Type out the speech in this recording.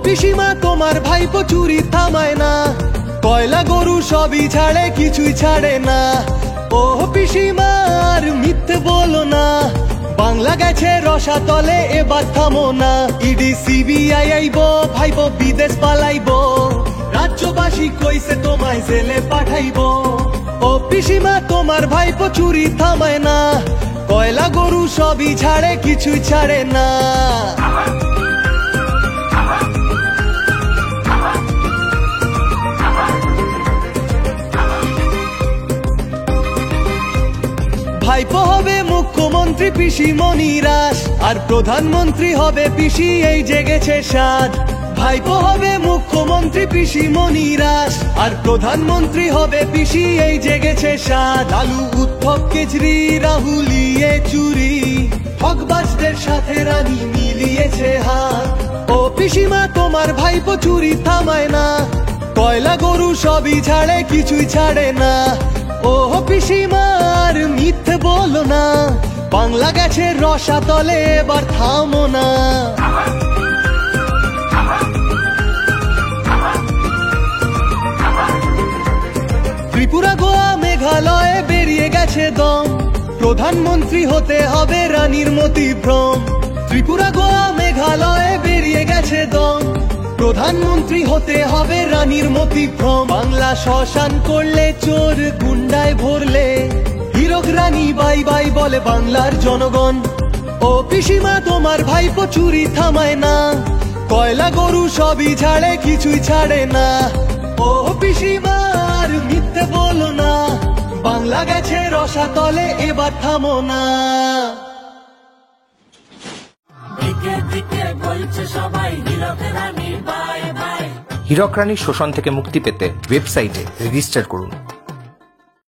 পিসিমা তোমার ভাইপো চুরি থামায় না, কয়লা গরু সবই ছাড়ে কিছুই ছাড়ে না। ও পিসিমা আর মিথ্যে বলো না, বাংলা গেছে রসাতলে এবার থামো না। ইডি সিবিআই আইবো, ভাইপো বিদেশ পালাইবো, রাজ্যবাসী কইছে তোমায় জেলে পাঠাইবো। ও পিসিমা তোমার ভাইপো চুরি থামায় না, কয়লা গরু সবই ছাড়ে কিছুই ছাড়ে না। ভাইপো হবে মুখ্যমন্ত্রী পিসিমণি রাস, আর প্রধানমন্ত্রী হবে পিসি এই জেগেছে সাদ। ভাইপো হবে মুখ্যমন্ত্রী পিসিমণি রাস, আর প্রধানমন্ত্রী হবে পিসি এই জেগেছে সাদ। লালু উদ্ধব কেজরি রাহুলিয়ে চুরি, ঠকবাজদের সাথে রানী মিলিয়েছে হাত। ও পিসিমা তোমার ভাইপো চুরি থামায় না, কয়লা গরু সবই ছাড়ে কিছুই ছাড়ে না। ও পিসিমা আর মিথ্যে বলো না, বাংলা গেছে রসাতলে এবার থামো না। ত্রিপুরা গোয়া মেঘালয়ে বেরিয়ে গেছে দম, প্রধানমন্ত্রী হতে হবে রানীর মতি ভ্রম। ত্রিপুরা গোয়া মেঘালয়ে বেরিয়ে গেছে দম, প্রধানমন্ত্রী হতে হবে রানীর মতি ভ্রম। বাংলা শ্মশান করলে চোর গুন্ডায় ভরলে, হীরক রানী বাই বাই বলে বাংলার জনগণ। ও পিসিমা তোমার ভাইপো চুরি থামায় না, কয়লা গরু সবই ছাড়ে কিছুই ছাড়ে না। ও পিসিমা আর মিথ্যে বলো না, বাংলা গেছে রসাতলে এবার থামো না। হীরক রানীর শোষণ থেকে মুক্তি পেতে ওয়েবসাইটে রেজিস্টার করুন।